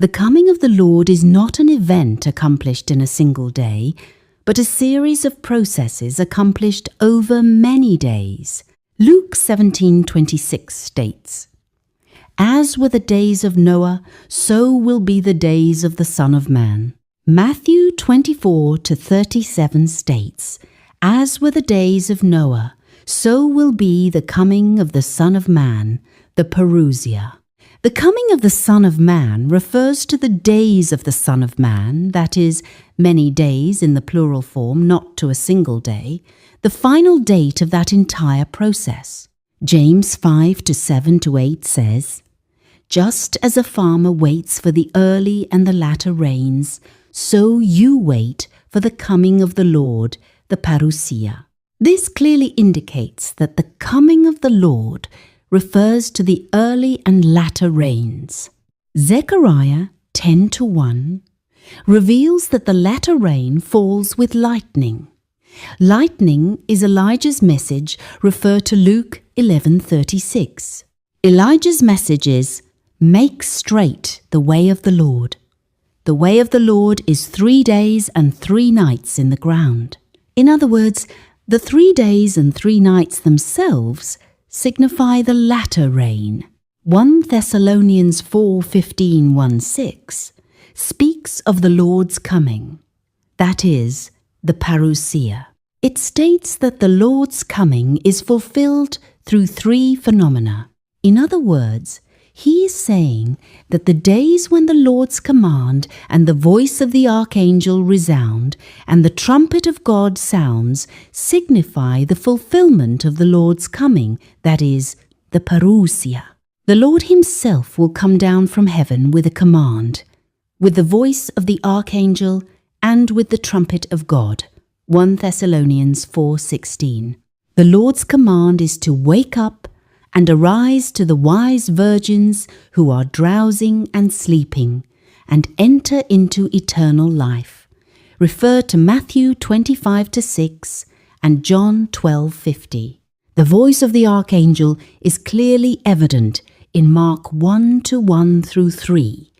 The coming of the Lord is not an event accomplished in a single day, but a series of processes accomplished over many days. Luke 17:26 states, "As were the days of Noah, so will be the days of the Son of Man." Matthew 24:37 states, "As were the days of Noah, so will be the coming of the Son of Man," the parousia. The coming of the Son of Man refers to the days of the Son of Man, that is, many days in the plural form, not to a single day, the final date of that entire process. James 5:7-8 says, "Just as a farmer waits for the early and the latter rains, so you wait for the coming of the Lord," the parousia. This clearly indicates that the coming of the Lord refers to the early and latter rains. Zechariah 10:1 reveals that the latter rain falls with lightning. Lightning is Elijah's message referred to Luke 11:36. Elijah's message is, "Make straight the way of the Lord." The way of the Lord is 3 days and 3 nights in the ground. In other words, the 3 days and 3 nights themselves signify the latter rain. 1 Thessalonians 4:15-16 speaks of the Lord's coming, that is, the parousia. It states that the Lord's coming is fulfilled through 3 phenomena. In other words, he is saying that the days when the Lord's command and the voice of the archangel resound and the trumpet of God sounds signify the fulfillment of the Lord's coming, that is, the parousia. The Lord himself will come down from heaven with a command, with the voice of the archangel and with the trumpet of God. 1 Thessalonians 4:16. The Lord's command is to wake up and arise to the wise virgins who are drowsing and sleeping, and enter into eternal life. Refer to Matthew 25-6 and John 12:50. The voice of the archangel is clearly evident in Mark 1:1-3,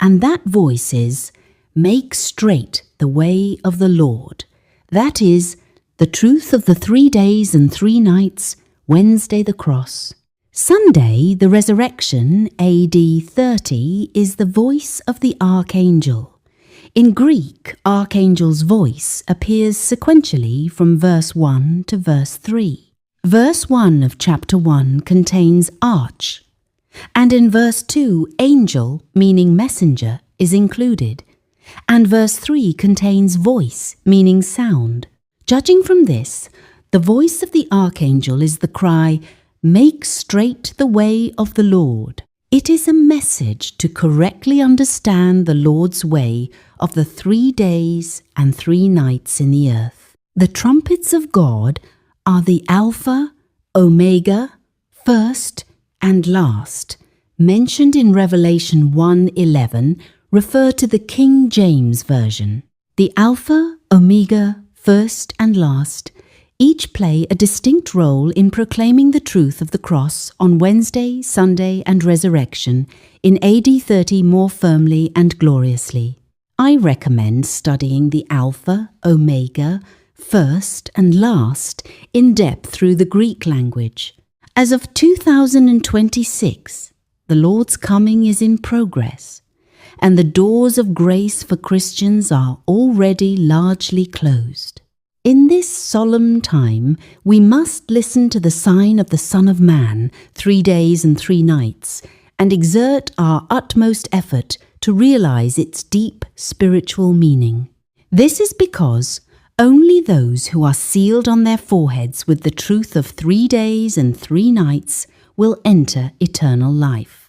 and that voice is, "Make straight the way of the Lord." That is, the truth of the 3 days and 3 nights, Wednesday the cross. Sunday, the resurrection, AD 30, is the voice of the archangel. In Greek, archangel's voice appears sequentially from verse 1 to verse 3. Verse 1 of chapter 1 contains arch, and in verse 2, angel, meaning messenger, is included, and verse 3 contains voice, meaning sound. Judging from this, the voice of the archangel is the cry, "Make straight the way of the Lord." It is a message to correctly understand the Lord's way of the 3 days and 3 nights in the earth. The trumpets of God are the Alpha, Omega, first and last, mentioned in Revelation 1:11, refer to the King James Version. The Alpha, Omega, first and last each play a distinct role in proclaiming the truth of the cross on Wednesday, Sunday, and resurrection in AD 30 more firmly and gloriously. I recommend studying the Alpha, Omega, first, and last in depth through the Greek language. As of 2026, the Lord's coming is in progress, and the doors of grace for Christians are already largely closed. In this solemn time, we must listen to the sign of the Son of Man, 3 days and 3 nights, and exert our utmost effort to realize its deep spiritual meaning. This is because only those who are sealed on their foreheads with the truth of 3 days and 3 nights will enter eternal life.